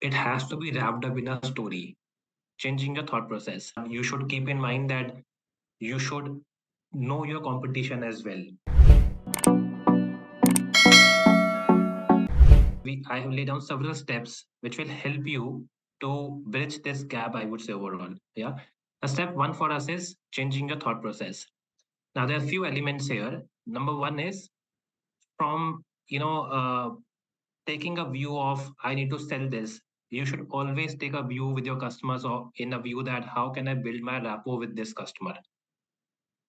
it has to be wrapped up in a story, changing your thought process. You should keep in mind that you should know your competition as well. I have laid down several steps which will help you to bridge this gap, I would say overall. Yeah. Step one for us is changing your thought process. Now there are a few elements here. Number one is from taking a view of I need to sell this. You should always take a view with your customers or in a view that how can I build my rapport with this customer.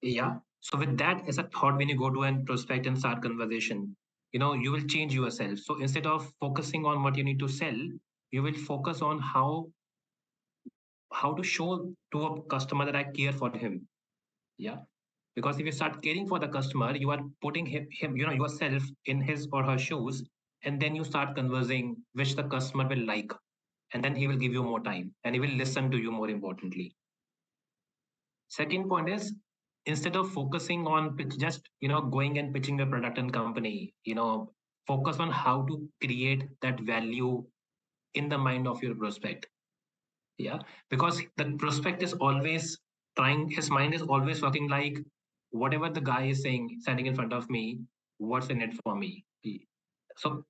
Yeah. So with that as a thought, when you go to and prospect and start conversation, you will change yourself. So instead of focusing on what you need to sell, you will focus on how to show to a customer that I care for him. Yeah. Because if you start caring for the customer, you are putting him yourself in his or her shoes, and then you start conversing which the customer will like, and then he will give you more time and he will listen to you more importantly. Second point is instead of focusing on just going and pitching a product and company, focus on how to create that value in the mind of your prospect. Yeah, because the prospect is always trying, his mind is always working like whatever the guy is saying, standing in front of me, what's in it for me? So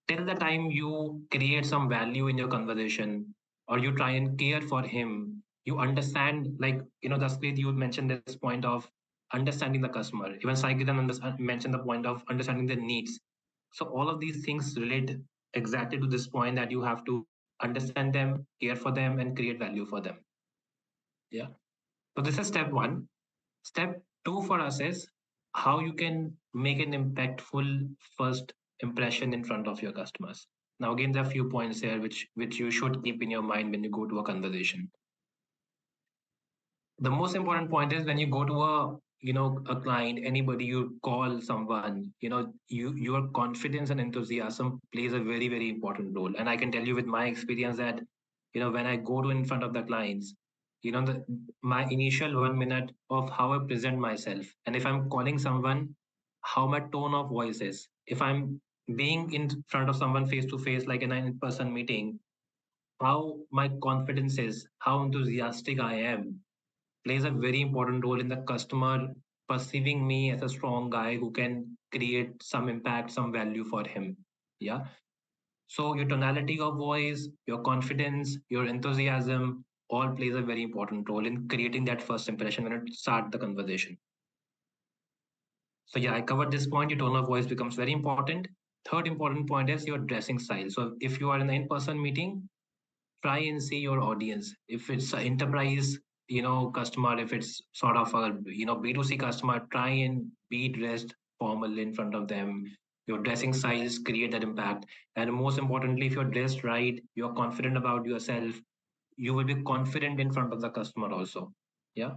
till the time you create some value in your conversation or you try and care for him, you understand, like, Dasprit, you mentioned this point of understanding the customer. Even Saikiran mentioned the point of understanding their needs. So all of these things relate exactly to this point that you have to understand them, care for them, and create value for them. Yeah. So this is step one. Step two for us is how you can make an impactful first impression in front of your customers. Now, again, there are a few points here which you should keep in your mind when you go to a conversation. The most important point is when you go to a client, anybody, you call someone, your confidence and enthusiasm plays a very, very important role. And I can tell you with my experience that when I go to in front of the clients, my initial 1 minute of how I present myself, and if I'm calling someone, how my tone of voice is, if I'm being in front of someone face to face like an in-person meeting, how my confidence is, how enthusiastic I am, plays a very important role in the customer perceiving me as a strong guy who can create some impact, some value for him. Yeah. So your tonality of voice, your confidence, your enthusiasm all plays a very important role in creating that first impression when you start the conversation. So yeah, I covered this point. Your tone of voice becomes very important. Third important point is your dressing style. So if you are in an in-person meeting, try and see your audience. If it's an enterprise, customer, if it's sort of a, B2C customer, try and be dressed formal in front of them. Your dressing styles create that impact. And most importantly, if you're dressed right, you're confident about yourself, you will be confident in front of the customer also. Yeah.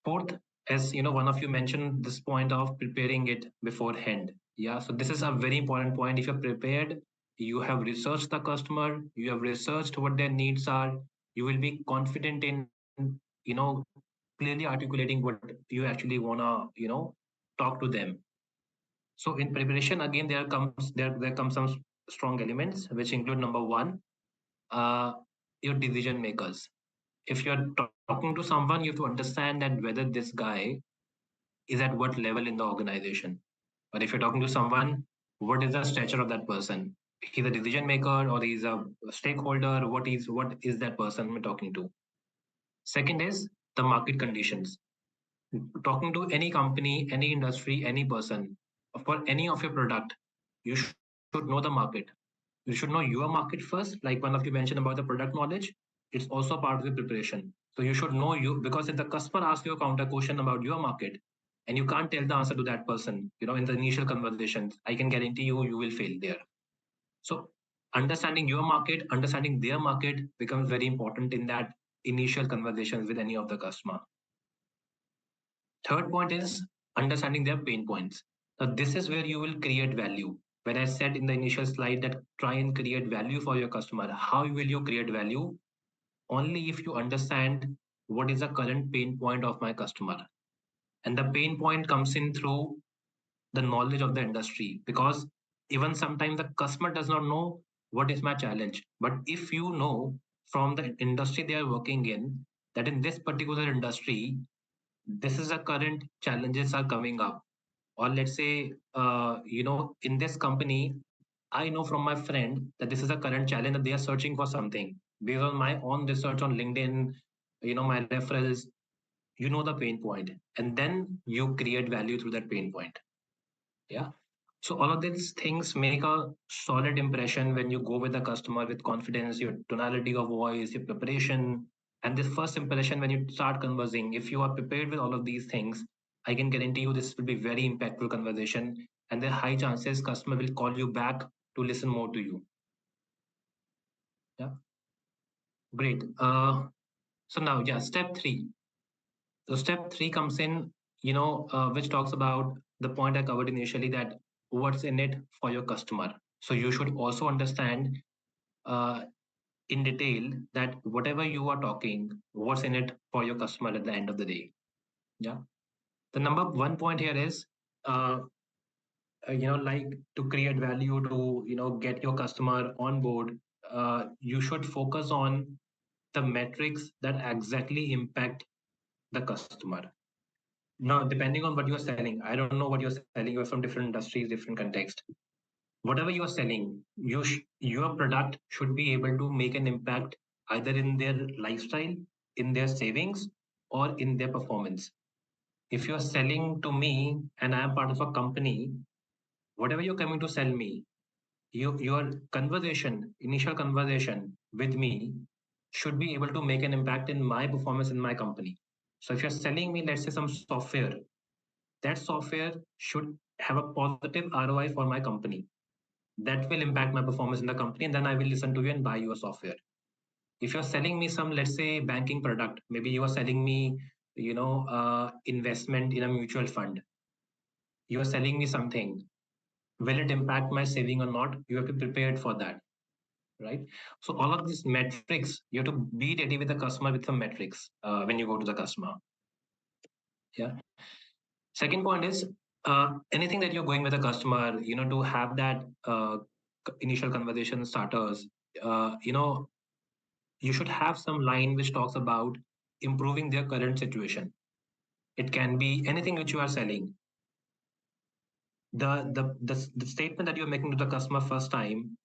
Fourth, as one of you mentioned this point of preparing it beforehand. Yeah. So this is a very important point. If you're prepared, you have researched the customer, you have researched what their needs are, you will be confident in, clearly articulating what you actually wanna, talk to them. So in preparation, again, there comes some strong elements, which include number one, uh, your decision makers. If you're talking to someone, you have to understand that whether this guy is at what level in the organization. Or if you're talking to someone, what is the stature of that person? He's a decision maker or he's a stakeholder. What is that person we're talking to? Second is the market conditions. Talking to any company, any industry, any person, for any of your product, you should know the market. You should know your market first, like one of you mentioned about the product knowledge. It's also part of the preparation. So you should know you, because if the customer asks you a counter question about your market and you can't tell the answer to that person, in the initial conversations, I can guarantee you will fail there. So understanding your market, understanding their market becomes very important in that initial conversations with any of the customer. Third point is understanding their pain points. Now, this is where you will create value. When I said in the initial slide that try and create value for your customer, how will you create value? Only if you understand what is the current pain point of my customer. And the pain point comes in through the knowledge of the industry, because even sometimes the customer does not know what is my challenge. But if you know from the industry they are working in, that in this particular industry, this is the current challenges are coming up, or let's say, in this company, I know from my friend that this is a current challenge that they are searching for something. Based on my own research on LinkedIn, my referrals, you know the pain point, and then you create value through that pain point. Yeah. So all of these things make a solid impression when you go with the customer with confidence, your tonality of voice, your preparation, and this first impression when you start conversing. If you are prepared with all of these things, I can guarantee you this will be very impactful conversation, and there are high chances customer will call you back to listen more to you. Yeah, great. So now, yeah, step three. So step three comes in, which talks about the point I covered initially, that what's in it for your customer. So you should also understand uh, in detail that whatever you are talking, what's in it for your customer at the end of the day. Yeah. The number one point here is, uh, like to create value, to, get your customer on board, you should focus on the metrics that exactly impact the customer. Now, depending on what you're selling, I don't know what you're selling. You're from different industries, different context. Whatever you are selling, your product should be able to make an impact either in their lifestyle, in their savings, or in their performance. If you're selling to me and I am part of a company, whatever you're coming to sell me, your initial conversation with me should be able to make an impact in my performance in my company. So if you're selling me, let's say, some software, that software should have a positive ROI for my company. That will impact my performance in the company, and then I will listen to you and buy your software. If you're selling me some, let's say, banking product, maybe you are selling me, investment in a mutual fund. You are selling me something. Will it impact my saving or not? You have to be prepared for that, right? So all of these metrics, you have to be ready with the customer with some metrics when you go to the customer. Yeah. Second point is, anything that you're going with a customer, to have that initial conversation starters, you should have some line which talks about improving their current situation. It can be anything which you are selling. The statement that you're making to the customer first time,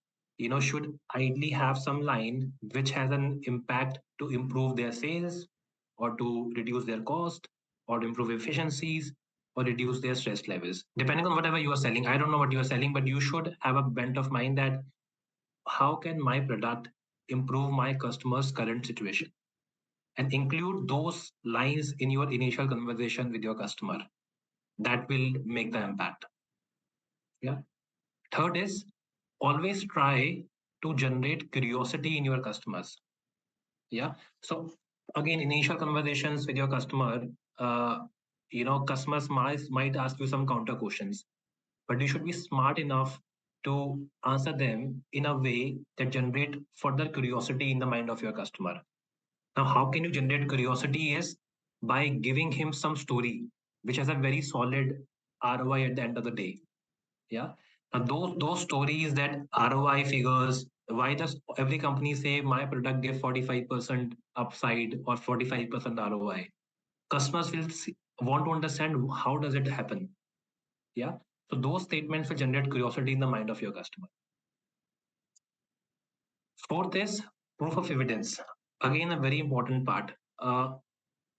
should ideally have some line which has an impact to improve their sales, or to reduce their cost, or to improve efficiencies, or reduce their stress levels, depending on whatever you are selling. I don't know what you are selling, but you should have a bent of mind that how can my product improve my customer's current situation, and include those lines in your initial conversation with your customer. That will make the impact. Yeah. Third is, always try to generate curiosity in your customers. Yeah. So again, initial conversations with your customer, uh, customers might ask you some counter questions, but you should be smart enough to answer them in a way that generate further curiosity in the mind of your customer. Now, how can you generate curiosity is by giving him some story which has a very solid ROI at the end of the day. Yeah. Now, those stories, that ROI figures, why does every company say my product give 45% upside or 45% ROI? Customers will want to understand how does it happen. Yeah. So those statements will generate curiosity in the mind of your customer. Fourth is proof of evidence. Again, a very important part.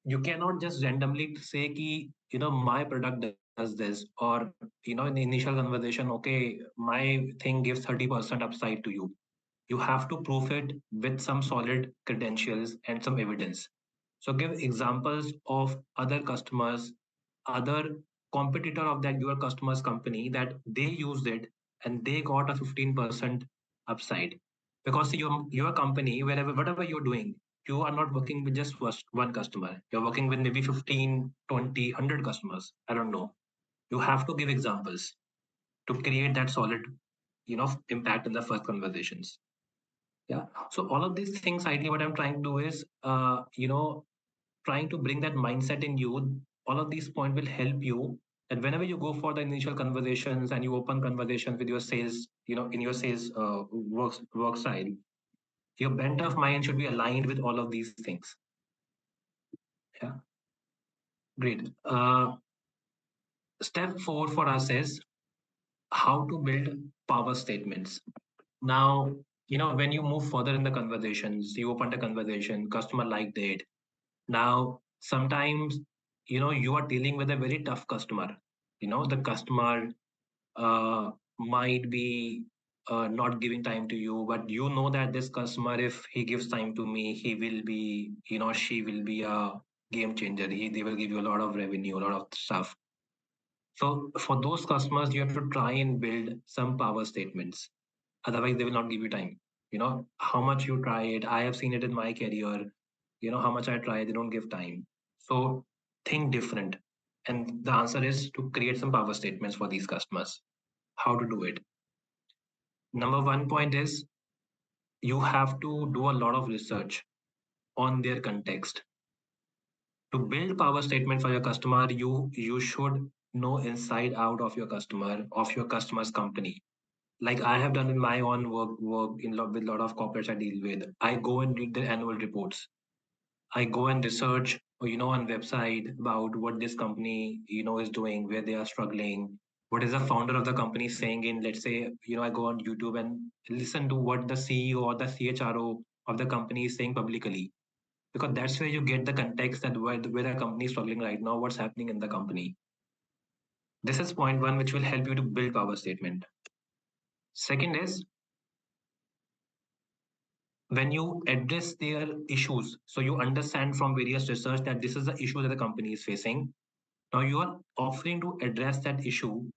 You cannot just randomly say ki, my product does this, or in the initial conversation, okay, my thing gives 30% upside to you. You have to prove it with some solid credentials and some evidence. So give examples of other customers, other competitor of that your customer's company, that they used it and they got a 15% upside. Because your company, wherever whatever you're doing, you are not working with just one customer. You're working with maybe 15, 20, 100 customers. I don't know. You have to give examples to create that solid, impact in the first conversations. Yeah. So all of these things, ideally, what I'm trying to do is, trying to bring that mindset in you. All of these points will help you And whenever you go for the initial conversations and you open conversations with your sales, in your sales work style, your bent of mind should be aligned with all of these things. Yeah, great. Step 4 for us is how to build power statements. Now, when you move further in the conversations, you open the conversation, customer liked it. Now, sometimes, you are dealing with a very tough customer. The customer might be not giving time to you, but you know that this customer, if he gives time to me, he will be, she will be a game changer. They will give you a lot of revenue, a lot of stuff. So for those customers, you have to try and build some power statements. Otherwise, they will not give you time. How much you try it. I have seen it in my career. How much I try, they don't give time. So think different. And the answer is to create some power statements for these customers. How to do it? Number one point is you have to do a lot of research on their context. To build power statement for your customer, you should know inside out of your customer, of your customer's company. Like I have done in my own work with a lot of corporates I deal with. I go and read their annual reports. I go and research, on website about what this company, is doing, where they are struggling. What is the founder of the company saying in, let's say, I go on YouTube and listen to what the CEO or the CHRO of the company is saying publicly. Because that's where you get the context that where the company is struggling right now, what's happening in the company. This is point one, which will help you to build power statement. Second is when you address their issues, so you understand from various research that this is the issue that the company is facing. Now you are offering to address that issue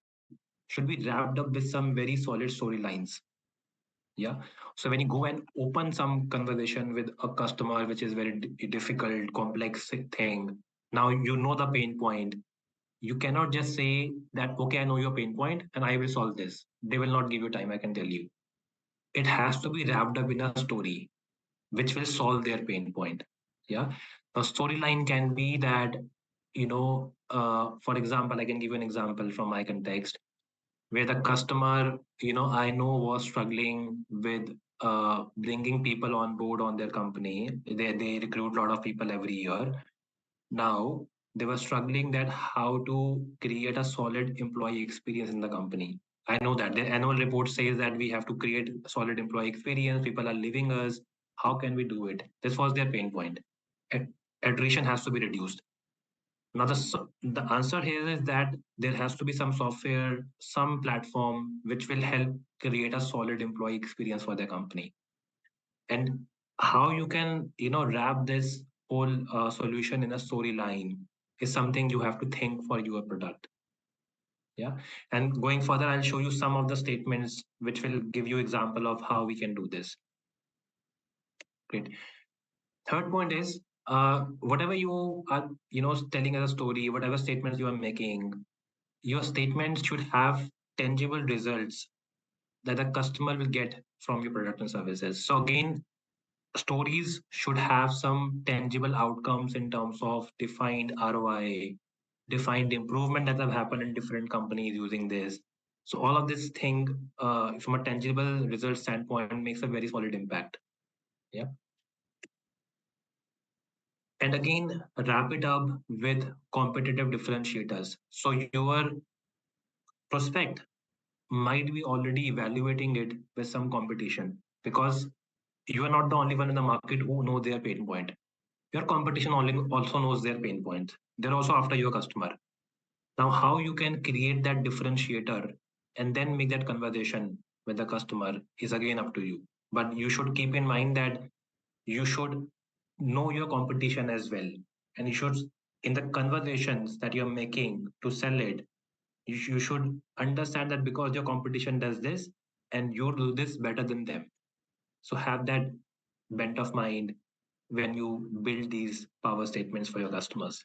should be wrapped up with some very solid storylines. Yeah. So when you go and open some conversation with a customer, which is very difficult, complex thing, now you know the pain point. You cannot just say that, okay, I know your pain point and I will solve this. They will not give you time, I can tell you. It has to be wrapped up in a story which will solve their pain point. Yeah. A storyline can be that, for example, I can give you an example from my context where the customer, I know was struggling with bringing people on board on their company. They recruit a lot of people every year. Now they were struggling that how to create a solid employee experience in the company. I know that the annual report says that we have to create a solid employee experience. People are leaving us. How can we do it? This was their pain point. At- Attrition has to be reduced. Now the answer here is that there has to be some software, some platform which will help create a solid employee experience for the company. And how you can wrap this whole solution in a storyline is something you have to think for your product. Yeah. And going further, I'll show you some of the statements which will give you example of how we can do this. Great. Third point is whatever you are telling as a story, whatever statements you are making, your statements should have tangible results that the customer will get from your product and services. So again, stories should have some tangible outcomes in terms of defined ROI, defined improvement that have happened in different companies using this. So all of this thing, from a tangible result standpoint, makes a very solid impact. Yeah. And again, wrap it up with competitive differentiators. So your prospect might be already evaluating it with some competition because you are not the only one in the market who know their pain point. Your competition only also knows their pain points. They're also after your customer. Now, how you can create that differentiator and then make that conversation with the customer is again up to you. But you should keep in mind that you should know your competition as well. And you should, in the conversations that you're making to sell it, you should understand that because your competition does this and you do this better than them. So have that bent of mind when you build these power statements for your customers.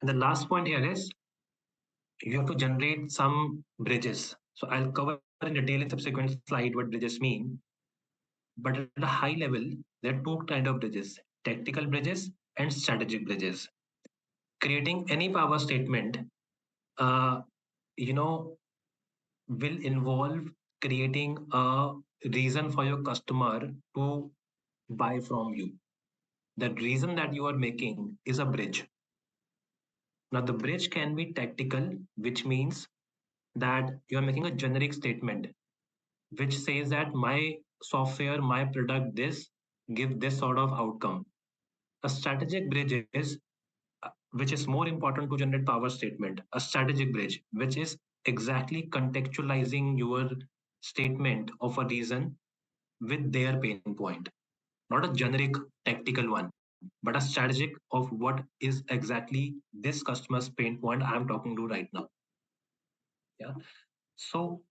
And the last point here is you have to generate some bridges. So I'll cover in detail in subsequent slide what bridges mean. But at a high level, there are two kind of bridges: tactical bridges and strategic bridges. Creating any power statement uh, you know, will involve creating a reason for your customer to buy from you. That reason that you are making is a bridge. Now, the bridge can be tactical, which means that you are making a generic statement which says that my software, my product, this give this sort of outcome. A strategic bridge is, which is more important to generate power statement, a strategic bridge, which is exactly contextualizing your statement of a reason with their pain point, not a generic tactical one, but a strategic of what is exactly this customer's pain point I'm talking to right now. Yeah. So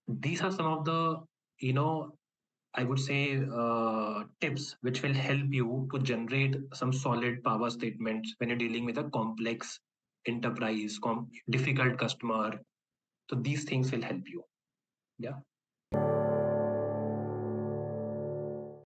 these are some of the, you know, I would say tips which will help you to generate some solid power statements when you're dealing with a complex enterprise, difficult customer. So these things will help you. Yeah.